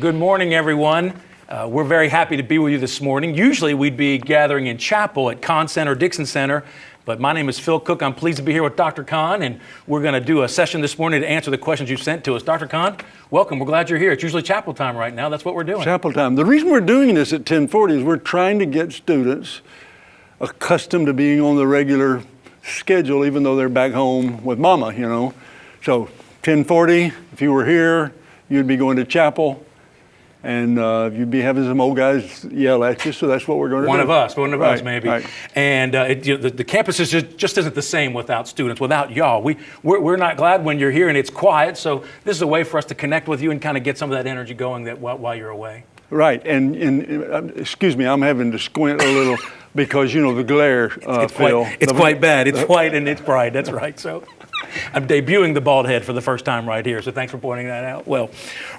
Good morning, everyone. We're very happy to be with you this morning. Usually we'd be gathering in chapel at Conn Center, Dixon Center, but my name is Phil Cook. I'm pleased to be here with Dr. Conn, and we're going to do a session this morning to answer the questions you sent to us. Dr. Conn, welcome. We're glad you're here. It's usually chapel time right now. That's what we're doing. Chapel time. The reason we're doing this at 10:40 is we're trying to get students accustomed to being on the regular schedule, even though they're back home with mama, you know. So 10:40, if you were here, you'd be going to chapel. And you'd be having some old guys yell at you, so that's what we're going to do. One of us maybe. Right. And the campus just isn't the same without students, without y'all. We're not glad when you're here and it's quiet, so this is a way for us to connect with you and kind of get some of that energy going while you're away. Right, and excuse me, I'm having to squint a little because, you know, the glare, Phil. It's quite bad. It's white and it's bright, that's right. So I'm debuting the bald head for the first time right here, so thanks for pointing that out. Well,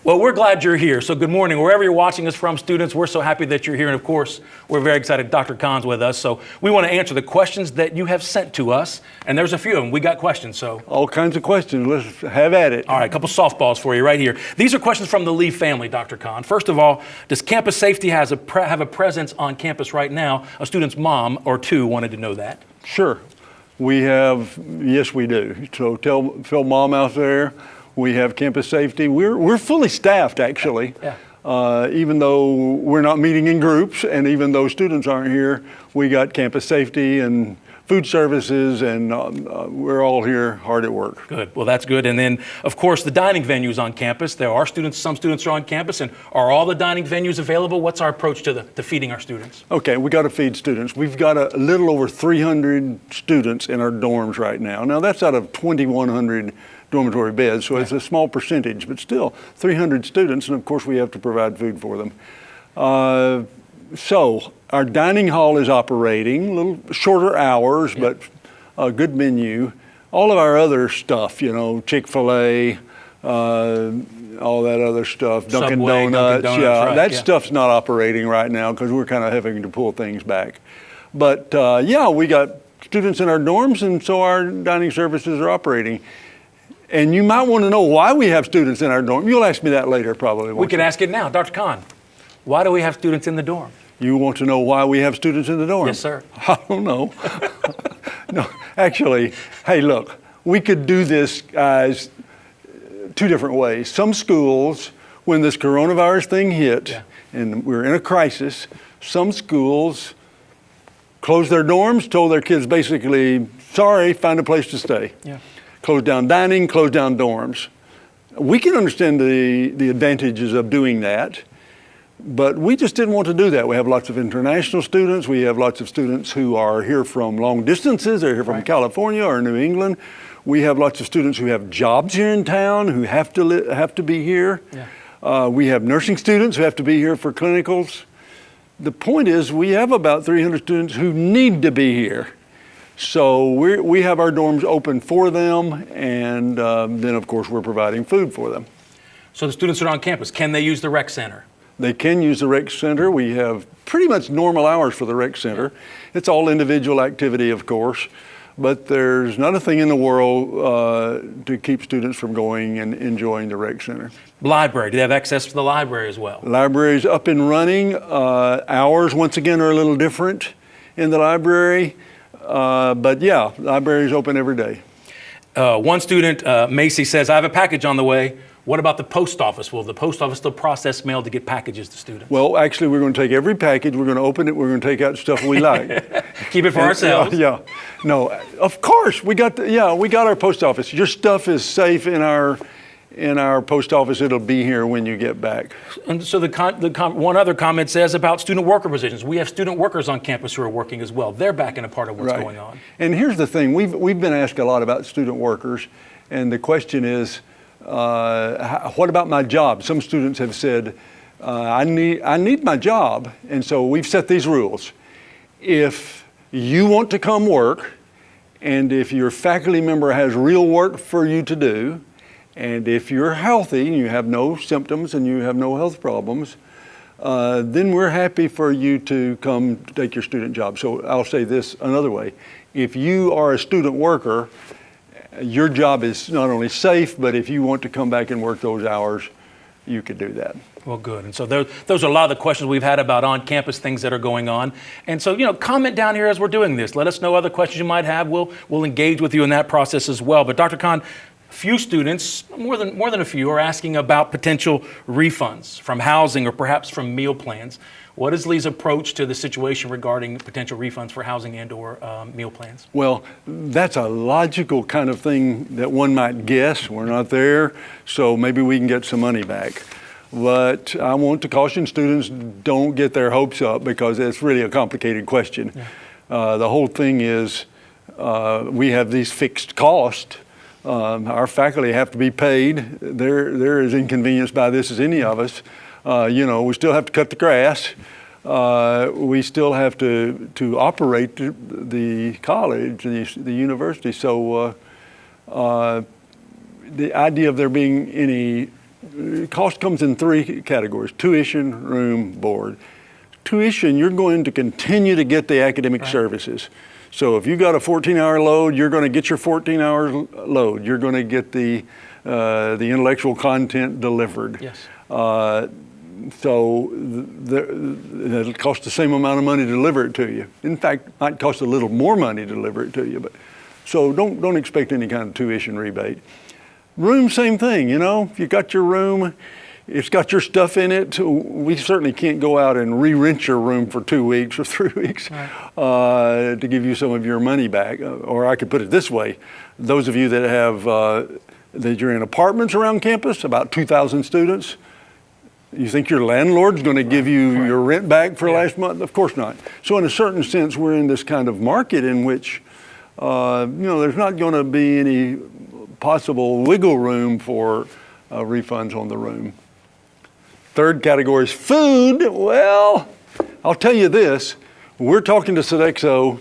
we're glad you're here. So good morning. Wherever you're watching us from, students, we're so happy that you're here. And of course, we're very excited Dr. Conn's with us. So we want to answer the questions that you have sent to us. And there's a few of them. We got questions, so. All kinds of questions. Let's have at it. All right, a couple softballs for you right here. These are questions from the Lee family, Dr. Conn. First of all, does campus safety have a presence on campus right now? A student's mom or two wanted to know that. Sure. We have, yes, we do. So tell Mom out there, we have campus safety. We're fully staffed, actually. Yeah. Even though we're not meeting in groups, and even though students aren't here, we got campus safety and food services, and we're all here hard at work. Good. Well, that's good. And then, of course, the dining venues on campus. There are students, some students are on campus, and are all the dining venues available? What's our approach to feeding our students? Okay, we got to feed students. We've got a little over 300 students in our dorms right now. Now, that's out of 2,100 dormitory beds, so it's a small percentage, but still 300 students, and of course, we have to provide food for them. So our dining hall is operating, a little shorter hours, but a good menu. All of our other stuff, you know, Chick-fil-A, all that other stuff, Dunkin' Subway, Donuts, right, that stuff's not operating right now because we're kind of having to pull things back. But we got students in our dorms, and so our dining services are operating. And you might want to know why we have students in our dorm. You'll ask me that later, probably. We can ask it now. Dr. Conn, why do we have students in the dorm? You want to know why we have students in the dorm? Yes, sir. I don't know. No, actually, hey, look, we could do this, guys, two different ways. Some schools, when this coronavirus thing hit, and we're in a crisis, some schools closed their dorms, told their kids basically, sorry, find a place to stay. Yeah. Closed down dining, closed down dorms. We can understand the advantages of doing that. But we just didn't want to do that. We have lots of international students. We have lots of students who are here from long distances. They're here from California or New England. We have lots of students who have jobs here in town who have to be here. Yeah. We have nursing students who have to be here for clinicals. The point is we have about 300 students who need to be here. So we have our dorms open for them, and then of course we're providing food for them. So the students that are on campus, can they use the rec center? They can use the rec center. We have pretty much normal hours for the rec center. It's all individual activity, of course, but there's not a thing in the world to keep students from going and enjoying the rec center. Library, do they have access to the library as well? Library's up and running. Hours, once again, are a little different in the library, but yeah, library's open every day. One student, Macy, says, I have a package on the way. What about the post office? Will the post office still process mail to get packages to students? Well, actually, we're going to take every package, we're going to open it, we're going to take out stuff we like. Keep it for ourselves. Yeah. No, of course, we got our post office. Your stuff is safe in our post office. It'll be here when you get back. And so one other comment says about student worker positions. We have student workers on campus who are working as well. They're back in a part of what's going on. And here's the thing. We've been asked a lot about student workers, and the question is, what about my job? Some students have said, I need my job, and so we've set these rules. If you want to come work, and if your faculty member has real work for you to do, and if you're healthy and you have no symptoms and you have no health problems, then we're happy for you to come take your student job. So I'll say this another way. If you are a student worker, your job is not only safe, but if you want to come back and work those hours, you could do that. Well, good. And so those are a lot of the questions we've had about on-campus things that are going on. And so, comment down here as we're doing this. Let us know other questions you might have. We'll engage with you in that process as well. But Dr. Conn, few students, more than a few, are asking about potential refunds from housing or perhaps from meal plans. What is Lee's approach to the situation regarding potential refunds for housing and or meal plans? Well, that's a logical kind of thing that one might guess. We're not there, so maybe we can get some money back. But I want to caution students, don't get their hopes up because it's really a complicated question. Yeah. The whole thing is we have these fixed costs. Our faculty have to be paid. They're as inconvenienced by this as any of us. We still have to cut the grass. We still have to operate the college, the university. So the idea of there being any cost comes in three categories: tuition, room, board. Tuition, you're going to continue to get the academic services. So if you got a 14-hour load, you're going to get your 14-hour load. You're going to get the intellectual content delivered. Yes. So it'll cost the same amount of money to deliver it to you. In fact, it might cost a little more money to deliver it to you. So don't expect any kind of tuition rebate. Room, same thing. If you got your room, it's got your stuff in it. We certainly can't go out and re-rent your room for 2 weeks or 3 weeks to give you some of your money back. Or I could put it this way: those of you that have that you're in apartments around campus, about 2,000 students. You think your landlord's going to give you your rent back for last month? Of course not. So in a certain sense, we're in this kind of market in which, there's not going to be any possible wiggle room for refunds on the room. Third category is food. Well, I'll tell you this. We're talking to Sodexo,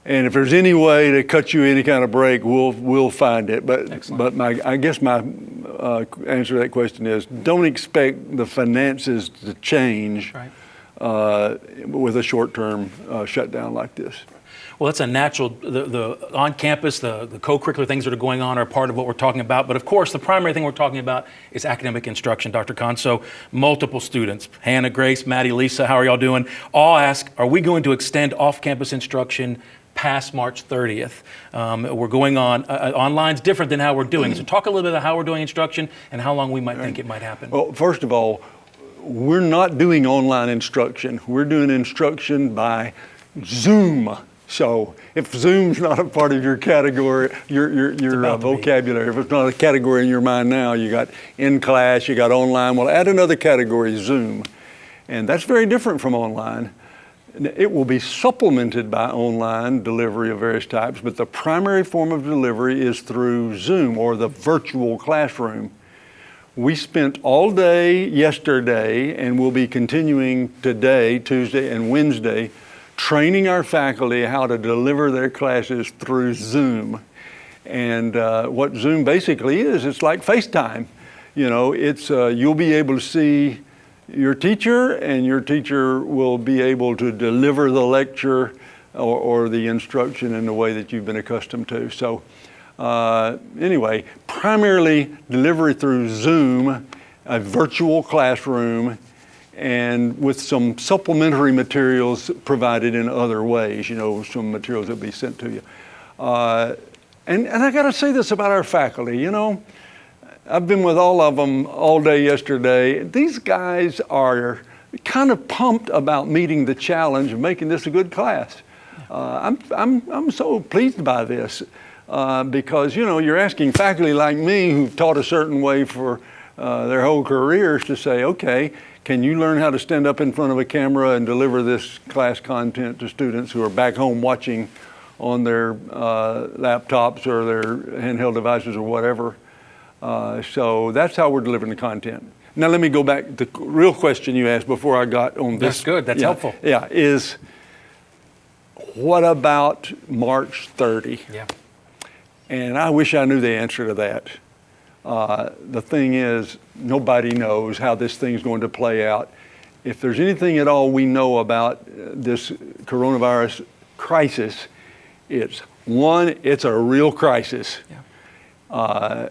and if there's any way to cut you any kind of break, we'll find it. But I guess my answer to that question is: don't expect the finances to change with a short-term shutdown like this. Well, it's a natural, the on campus, the co-curricular things that are going on are part of what we're talking about. But of course, the primary thing we're talking about is academic instruction, Dr. Conn. So multiple students, Hannah, Grace, Maddie, Lisa, how are y'all doing? All ask, are we going to extend off-campus instruction past March 30th? We're going on, online's different than how we're doing it. So talk a little bit about how we're doing instruction and how long we might think it might happen. Well, first of all, we're not doing online instruction. We're doing instruction by Zoom. So if Zoom's not a part of your category, your vocabulary, if it's not a category in your mind now, you got in class, you got online, well, add another category, Zoom. And that's very different from online. It will be supplemented by online delivery of various types, but the primary form of delivery is through Zoom or the virtual classroom. We spent all day yesterday, and we'll be continuing today, Tuesday and Wednesday, training our faculty how to deliver their classes through Zoom. And what Zoom basically is, it's like FaceTime. It's you'll be able to see your teacher, and your teacher will be able to deliver the lecture or the instruction in the way that you've been accustomed to. So anyway, primarily delivery through Zoom, a virtual classroom, and with some supplementary materials provided in other ways, some materials that will be sent to you. And I got to say this about our faculty, I've been with all of them all day yesterday. These guys are kind of pumped about meeting the challenge of making this a good class. I'm so pleased by this because, you're asking faculty like me who've taught a certain way for their whole careers to say, okay, can you learn how to stand up in front of a camera and deliver this class content to students who are back home watching on their laptops or their handheld devices or whatever? So that's how we're delivering the content. Now let me go back to the real question you asked before I got on this. That's good. That's helpful. Yeah, is what about March 30? Yeah. And I wish I knew the answer to that. The thing is, nobody knows how this thing's going to play out. If there's anything at all we know about this coronavirus crisis, it's one, it's a real crisis. Yeah.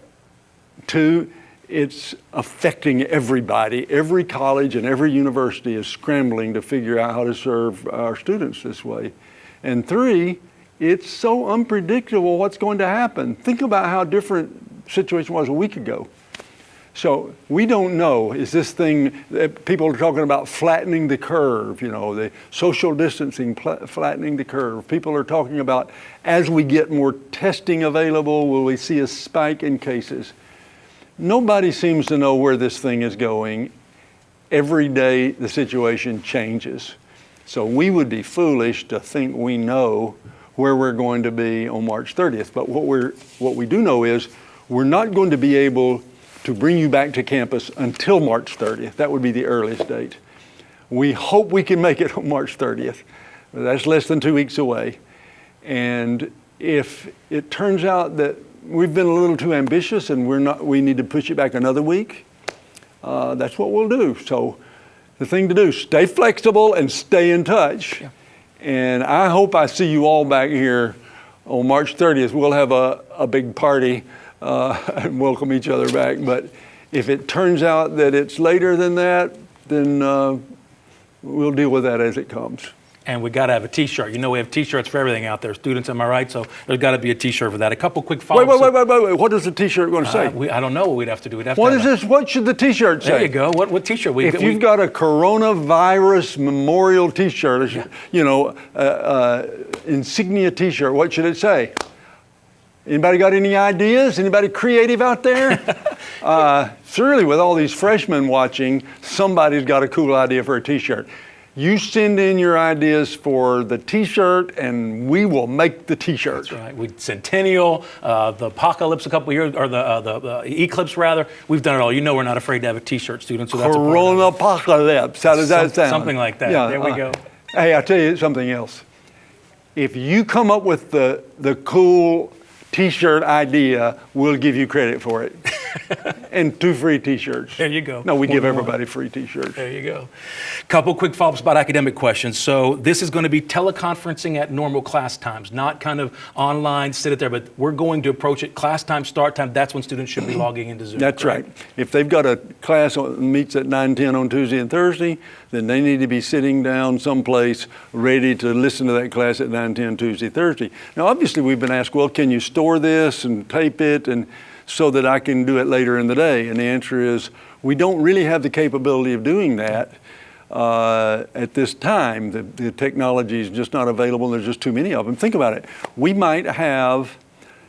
Two, it's affecting everybody. Every college and every university is scrambling to figure out how to serve our students this way. And three, it's so unpredictable what's going to happen. Think about how different the situation was a week ago. So we don't know, is this thing, people are talking about flattening the curve, the social distancing, flattening the curve. People are talking about, as we get more testing available, will we see a spike in cases? Nobody seems to know where this thing is going. Every day the situation changes. So we would be foolish to think we know where we're going to be on March 30th. But what we do know is we're not going to be able to bring you back to campus until March 30th. That would be the earliest date. We hope we can make it on March 30th. That's less than 2 weeks away. And if it turns out that we've been a little too ambitious and we need to push it back another week, that's what we'll do. So the thing to do, stay flexible and stay in touch. Yeah. And I hope I see you all back here on March 30th. We'll have a big party and welcome each other back. But if it turns out that it's later than that, then we'll deal with that as it comes. And we got to have a T-shirt. We have T-shirts for everything out there. Students, am I right? So there's got to be a T-shirt for that. A couple quick follow-ups. Wait. What is the T-shirt going to say? I don't know what we'd have to do. What should the T-shirt say? There you go. What T-shirt? If you've got a coronavirus memorial T-shirt, insignia T-shirt, what should it say? Anybody got any ideas? Anybody creative out there? Surely with all these freshmen watching, somebody's got a cool idea for a T-shirt. You send in your ideas for the T-shirt, and we will make the T-shirt. That's right. Centennial, the apocalypse a couple of years, or the eclipse rather. We've done it all. We're not afraid to have a T-shirt, students. So that's Corona apocalypse. How does that sound? Something like that. Yeah, there we go. Hey, I'll tell you something else. If you come up with the cool T-shirt idea, we'll give you credit for it. And 2 free T-shirts. There you go. No, we give everybody free T-shirts. There you go. Couple quick follow-ups about academic questions. So this is going to be teleconferencing at normal class times, not kind of online, sit it there, but we're going to approach it class time, start time. That's when students should be logging into Zoom. That's right. If they've got a class that meets at 9:10 on Tuesday and Thursday, then they need to be sitting down someplace ready to listen to that class at 9:10 Tuesday, Thursday. Now, obviously, we've been asked, well, can you store this and tape it and so that I can do it later in the day? And the answer is we don't really have the capability of doing that at this time. The technology is just not available, and there's just too many of them. Think about it. We might have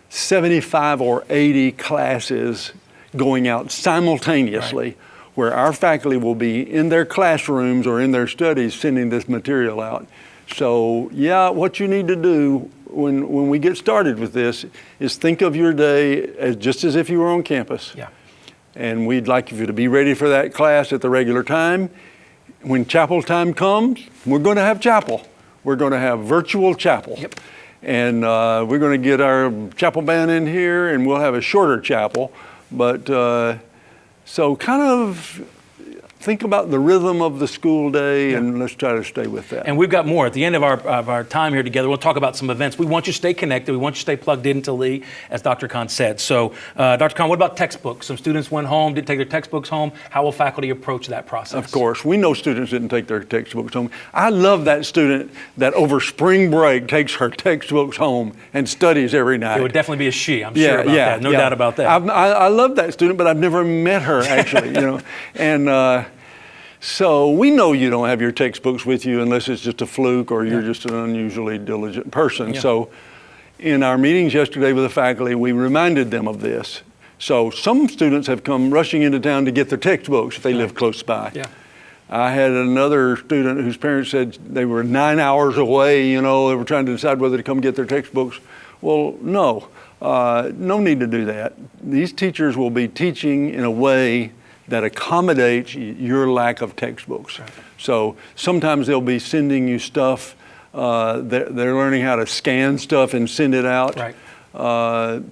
75 or 80 classes going out simultaneously, where our faculty will be in their classrooms or in their studies sending this material out. So yeah, what you need to do when we get started with this is think of your day as just as if you were on campus. Yeah. And we'd like you to be ready for that class at the regular time. When chapel time comes, we're going to have chapel. We're going to have virtual chapel. Yep. And we're going to get our chapel band in here, and we'll have a shorter chapel. But so kind of think about the rhythm of the school day, and let's try to stay with that. And we've got more. At the end of our time here together, we'll talk about some events. We want you to stay connected. We want you to stay plugged into Lee, as Dr. Conn said. So, Dr. Conn, what about textbooks? Some students went home, didn't take their textbooks home. How will faculty approach that process? Of course. We know students didn't take their textbooks home. I love that student that over spring break takes her textbooks home and studies every night. It would definitely be a she, I'm sure about that. No doubt about that. I love that student, but I've never met her, actually. And so we know you don't have your textbooks with you unless it's just a fluke or you're just an unusually diligent person. Yeah. So in our meetings yesterday with the faculty, we reminded them of this. So some students have come rushing into town to get their textbooks if they live close by. Yeah. I had another student whose parents said they were 9 hours away, they were trying to decide whether to come get their textbooks. Well, no need to do that. These teachers will be teaching in a way that accommodates your lack of textbooks. Right. So sometimes they'll be sending you stuff, they're learning how to scan stuff and send it out. Right.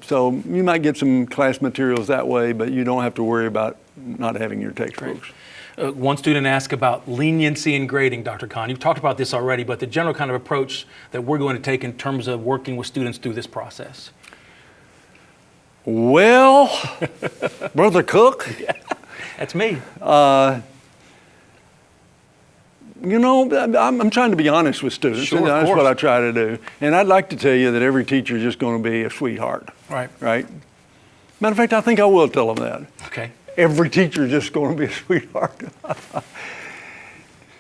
So you might get some class materials that way, but you don't have to worry about not having your textbooks. Right. One student asked about leniency in grading, Dr. Conn. You've talked about this already, but the general kind of approach that we're going to take in terms of working with students through this process. Well, Brother Cook, That's me. you know, I'm trying to be honest with students. Sure, and of that's course. what I try to do. And I'd like to tell you that every teacher is just going to be a sweetheart. Right. Right? Matter of fact, I think I will tell them that. Okay. Every teacher is just going to be a sweetheart.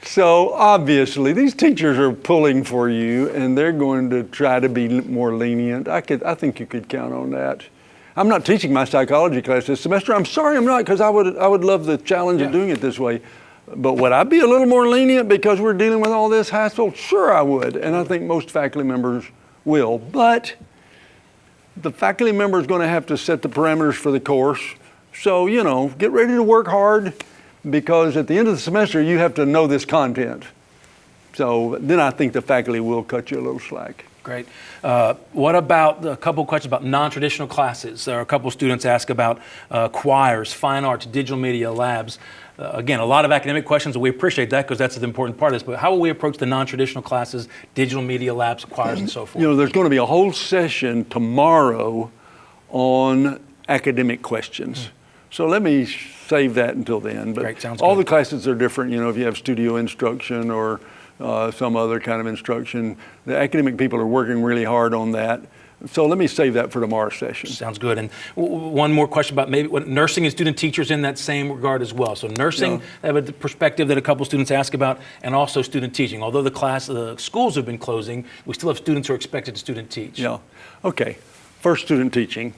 So obviously, these teachers are pulling for you, and they're going to try to be more lenient. I think you could count on that. I'm not teaching my psychology class this semester. I'm sorry I'm not, because I would love the challenge of doing it this way. But would I be a little more lenient because we're dealing with all this hassle? Sure I would, and I think most faculty members will. But the faculty member is going to have to set the parameters for the course. So, you know, get ready to work hard, because at the end of the semester, you have to know this content. So then I think the faculty will cut you a little slack. Great. What about a couple of questions about non-traditional classes? There are a couple of students ask about choirs, fine arts, digital media labs. Again, a lot of academic questions, and we appreciate that because that's an important part of this, but how will we approach the non-traditional classes, digital media labs, choirs, and so forth? You know, there's going to be a whole session tomorrow on academic questions. So let me save that until then. But Great, sounds all good. the classes are different. You know, if you have studio instruction or some other kind of instruction, the academic people are working really hard on that. So let me save that for tomorrow's session. Sounds good. And one more question about maybe what nursing and student teachers in that same regard as well. So nursing, I have a perspective that a couple students ask about, and also student teaching. Although the schools have been closing, we still have students who are expected to student teach. Yeah. Okay. First, student teaching.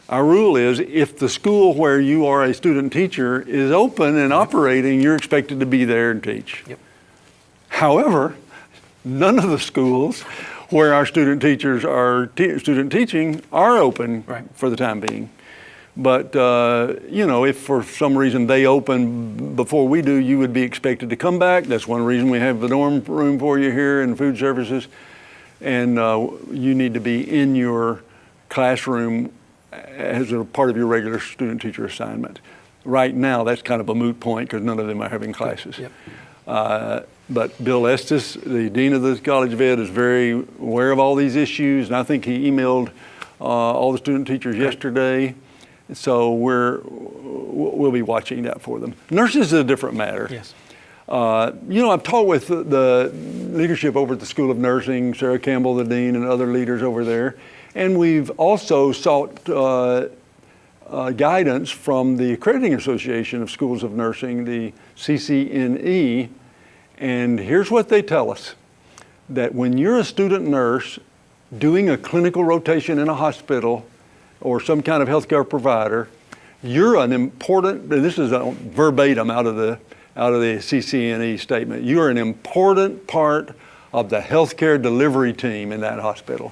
Our rule is if the school where you are a student teacher is open and operating, you're expected to be there and teach. Yep. However, none of the schools where our student teachers are student teaching are open for the time being. But, you know, if for some reason they open before we do, you would be expected to come back. That's one reason we have the dorm room for you here in food services. And you need to be in your classroom as a part of your regular student teacher assignment. Right now, that's kind of a moot point because none of them are having classes. Yep. But Bill Estes, the dean of the College of Ed, is very aware of all these issues, and I think he emailed all the student teachers yesterday. So we'll be watching that for them. Nurses is a different matter. Yes. You know, I've talked with the leadership over at the School of Nursing, Sarah Campbell, the dean, and other leaders over there, and we've also sought guidance from the Accrediting Association of Schools of Nursing, the CCNE. And here's what they tell us, that when you're a student nurse doing a clinical rotation in a hospital or some kind of healthcare provider, you're an important, this is a verbatim out of the CCNE statement, you're an important part of the healthcare delivery team in that hospital.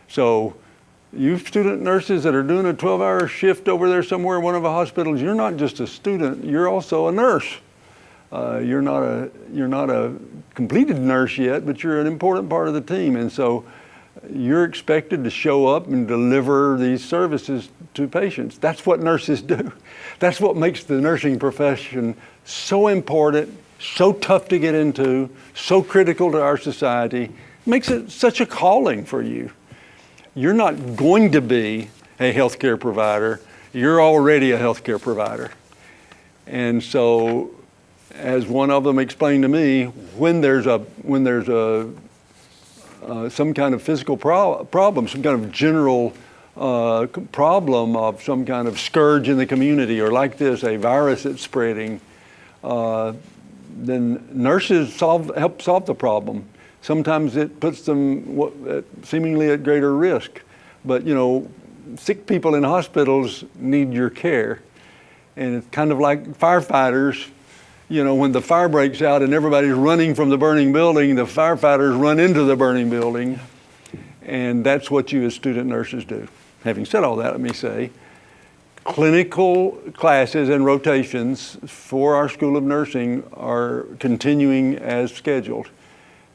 So you student nurses that are doing a 12-hour shift over there somewhere in one of the hospitals, you're not just a student, you're also a nurse. You're not a completed nurse yet, but you're an important part of the team. And so you're expected to show up and deliver these services to patients. That's what nurses do. That's what makes the nursing profession so important, so tough to get into, so critical to our society. Makes it such a calling for you. You're not going to be a healthcare provider. You're already a healthcare provider. And so, as one of them explained to me, when there's some kind of physical problem, some kind of general problem of some kind of scourge in the community, or like this, a virus that's spreading, then nurses help solve the problem. Sometimes it puts them seemingly at greater risk, but you know, sick people in hospitals need your care, and it's kind of like firefighters. You know, when the fire breaks out and everybody's running from the burning building, the firefighters run into the burning building. And that's what you as student nurses do. Having said all that, let me say, clinical classes and rotations for our School of Nursing are continuing as scheduled.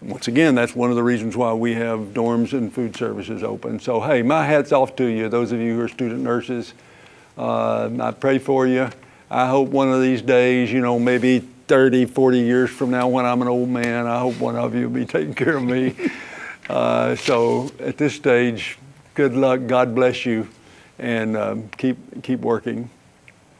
Once again, that's one of the reasons why we have dorms and food services open. So, hey, my hat's off to you, those of you who are student nurses. I pray for you. I hope one of these days, you know, maybe 30, 40 years from now when I'm an old man, I hope one of you will be taking care of me. So at this stage, good luck, God bless you, and keep working.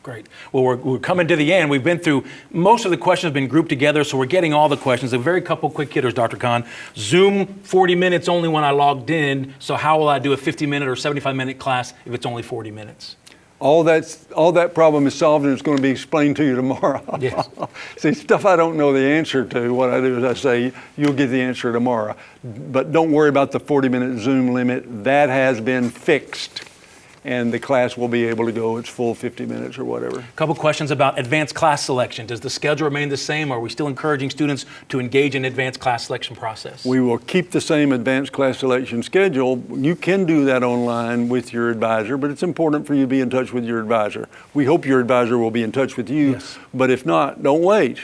Great. Well, we're coming to the end. We've been through, most of the questions have been grouped together, so we're getting all the questions. A very couple quick hitters, Dr. Conn. Zoom, 40 minutes only when I logged in, so how will I do a 50-minute or 75-minute class if it's only 40 minutes? All that problem is solved, and it's going to be explained to you tomorrow. Yes. See, stuff I don't know the answer to, what I do is I say, you'll get the answer tomorrow. But don't worry about the 40-minute Zoom limit. That has been fixed, and the class will be able to go its full 50 minutes or whatever. A couple questions about advanced class selection. Does the schedule remain the same, or are we still encouraging students to engage in advanced class selection process? We will keep the same advanced class selection schedule. You can do that online with your advisor, but it's important for you to be in touch with your advisor. We hope your advisor will be in touch with you, yes. But if not, don't wait.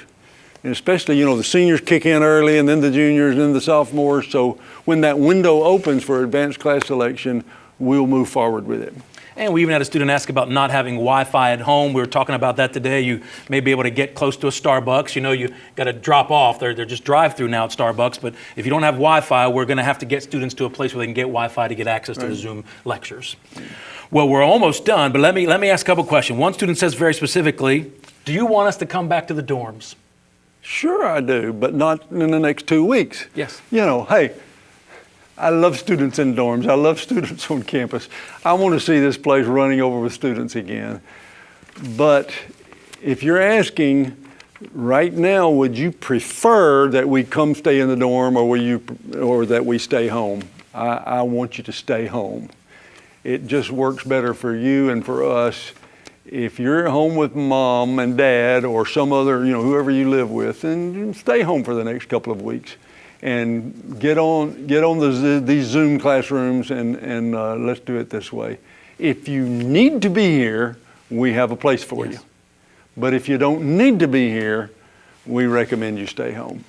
And especially, the seniors kick in early, and then the juniors, and then the sophomores. So when that window opens for advanced class selection, we'll move forward with it. And we even had a student ask about not having Wi-Fi at home. We were talking about that today. You may be able to get close to a Starbucks. You got to drop off. They're just drive-through now at Starbucks. But if you don't have Wi-Fi, we're going to have to get students to a place where they can get Wi-Fi to get access to the Zoom lectures. Well, we're almost done, but let me ask a couple questions. One student says very specifically, do you want us to come back to the dorms? Sure I do, but not in the next 2 weeks. Yes. Hey, I love students in dorms. I love students on campus. I want to see this place running over with students again. But if you're asking right now, would you prefer that we come stay in the dorm, or that we stay home? I want you to stay home. It just works better for you and for us. If you're at home with mom and dad or some other, whoever you live with, then stay home for the next couple of weeks. And get on these Zoom classrooms and let's do it this way. If you need to be here, we have a place for you. But if you don't need to be here, we recommend you stay home.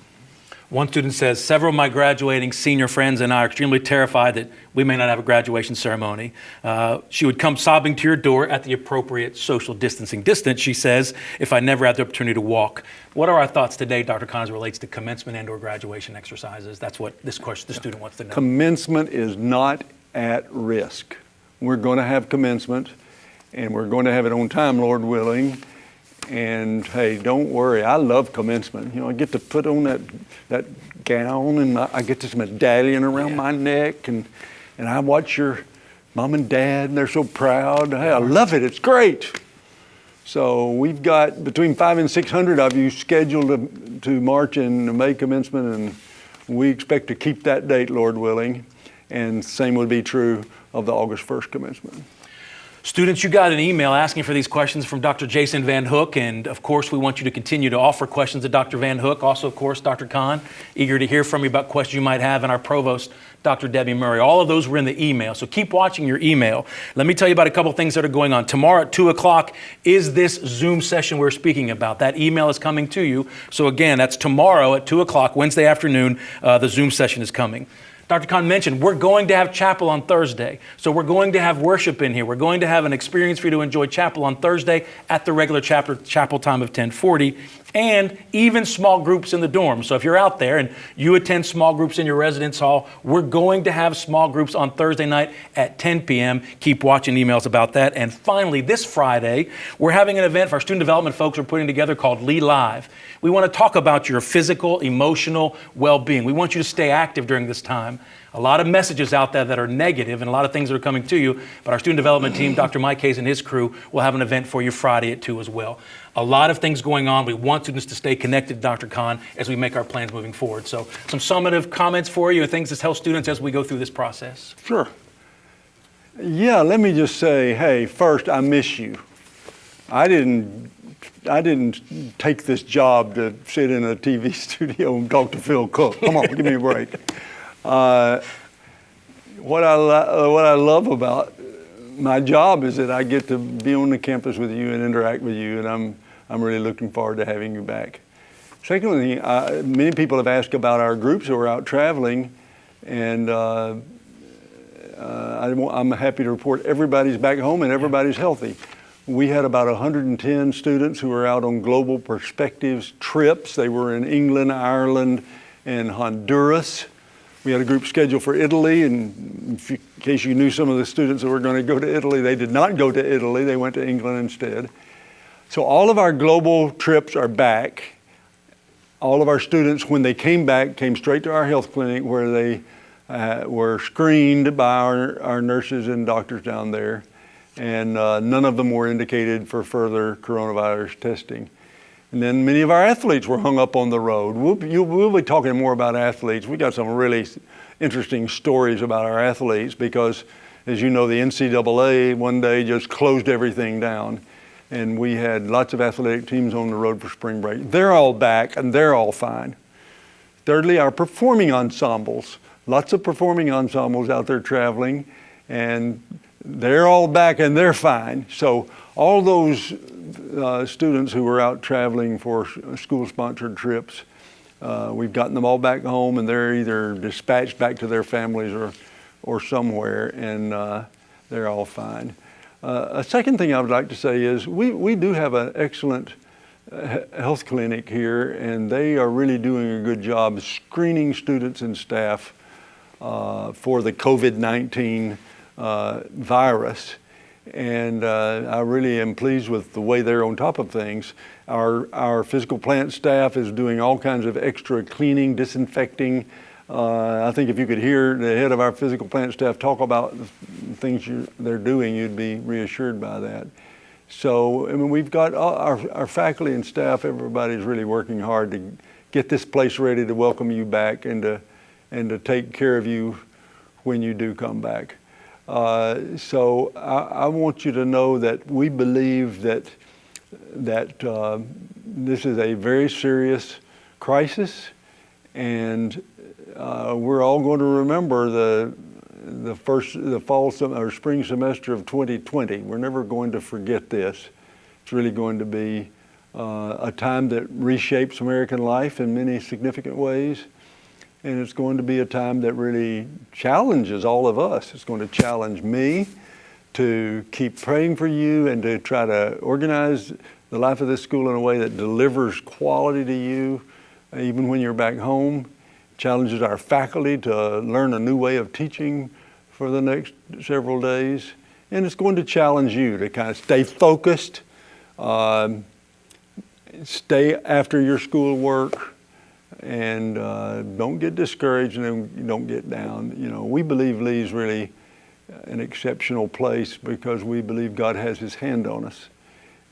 One student says, several of my graduating senior friends and I are extremely terrified that we may not have a graduation ceremony. She would come sobbing to your door at the appropriate social distancing distance, she says, if I never had the opportunity to walk. What are our thoughts today, Dr. Conn, as it relates to commencement and or graduation exercises? That's what this question, the student wants to know. Commencement is not at risk. We're going to have commencement, and we're going to have it on time, Lord willing. And hey, don't worry, I love commencement. I get to put on that gown, and I get this medallion around my neck, and I watch your mom and dad, and they're so proud. Hey, I love it, it's great. So we've got between 500 and 600 of you scheduled to march in May commencement, and we expect to keep that date, Lord willing. And same would be true of the August 1st commencement. Students, you got an email asking for these questions from Dr. Jason Van Hook, and of course we want you to continue to offer questions to Dr. Van Hook. Also, of course, Dr. Conn, eager to hear from you about questions you might have, and our provost, Dr. Debbie Murray. All of those were in the email, so keep watching your email. Let me tell you about a couple things that are going on. Tomorrow at 2 o'clock is this Zoom session we're speaking about. That email is coming to you. So again, that's tomorrow at 2 o'clock, Wednesday afternoon, the Zoom session is coming. Dr. Conn mentioned we're going to have chapel on Thursday. So we're going to have worship in here. We're going to have an experience for you to enjoy chapel on Thursday at the regular chapel time of 10:40, and even small groups in the dorm. So if you're out there and you attend small groups in your residence hall, we're going to have small groups on Thursday night at 10 p.m. Keep watching emails about that. And finally, this Friday, we're having an event for our student development folks we're putting together called Lee Live. We want to talk about your physical, emotional well-being. We want you to stay active during this time. A lot of messages out there that are negative and a lot of things that are coming to you, but our student development team, Dr. Mike Hayes and his crew, will have an event for you Friday at 2 as well. A lot of things going on. We want students to stay connected to Dr. Conn as we make our plans moving forward. So some summative comments for you and things to tell students as we go through this process. Sure. Yeah, let me just say, hey, first, I miss you. I didn't take this job to sit in a TV studio and talk to Phil Cook. Come on, give me a break. What I love about my job is that I get to be on the campus with you and interact with you, and I'm really looking forward to having you back. Secondly, many people have asked about our groups who are out traveling, and I'm happy to report everybody's back home and everybody's healthy. We had about 110 students who were out on Global Perspectives trips. They were in England, Ireland, and Honduras. We had a group scheduled for Italy, and in case you knew some of the students that were going to go to Italy, they did not go to Italy. They went to England instead. So all of our global trips are back. All of our students, when they came back, came straight to our health clinic where they were screened by our nurses and doctors down there. And none of them were indicated for further coronavirus testing. And then many of our athletes were hung up on the road. We'll be talking more about athletes. We got some really interesting stories about our athletes because, as you know, the NCAA one day just closed everything down. And we had lots of athletic teams on the road for spring break. They're all back and they're all fine. Thirdly, our performing ensembles. Lots of performing ensembles out there traveling, and they're all back and they're fine. So all those students who were out traveling for school-sponsored trips, we've gotten them all back home, and they're either dispatched back to their families or somewhere, and they're all fine. A second thing I would like to say is we do have an excellent health clinic here, and they are really doing a good job screening students and staff for the COVID-19 virus. And I really am pleased with the way they're on top of things. Our physical plant staff is doing all kinds of extra cleaning, disinfecting. I think if you could hear the head of our physical plant staff talk about the things they're doing, you'd be reassured by that. So, I mean, we've got our faculty and staff, everybody's really working hard to get this place ready to welcome you back and to take care of you when you do come back. So I want you to know that we believe that this is a very serious crisis, and we're all going to remember the fall or spring semester of 2020. We're never going to forget this. It's really going to be a time that reshapes American life in many significant ways. And it's going to be a time that really challenges all of us. It's going to challenge me to keep praying for you and to try to organize the life of this school in a way that delivers quality to you, even when you're back home. Challenges our faculty to learn a new way of teaching for the next several days. And it's going to challenge you to kind of stay focused, stay after your schoolwork, and don't get discouraged and don't get down. You know, we believe Lee's really an exceptional place because we believe God has His hand on us,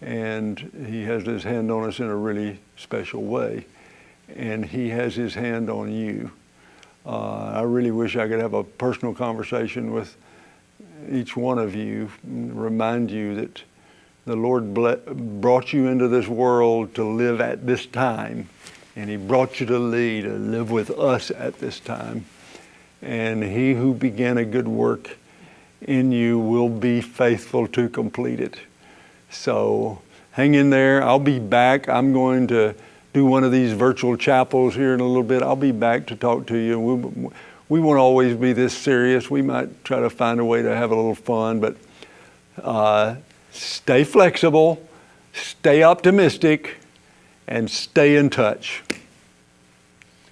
and He has His hand on us in a really special way, and He has His hand on you. I really wish I could have a personal conversation with each one of you, remind you that the Lord brought you into this world to live at this time. And He brought you to Lee to live with us at this time. And He who began a good work in you will be faithful to complete it. So hang in there. I'll be back. I'm going to do one of these virtual chapels here in a little bit. I'll be back to talk to you. We won't always be this serious. We might try to find a way to have a little fun, but stay flexible, stay optimistic, and stay in touch.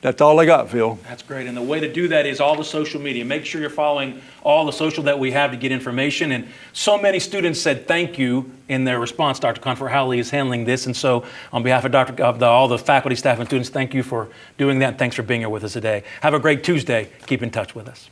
That's all I got, Phil. That's great. And the way to do that is all the social media. Make sure you're following all the social that we have to get information. And so many students said thank you in their response, Dr. Conn, for how Lee is handling this. And so on behalf of all the faculty, staff, and students, thank you for doing that. And thanks for being here with us today. Have a great Tuesday. Keep in touch with us.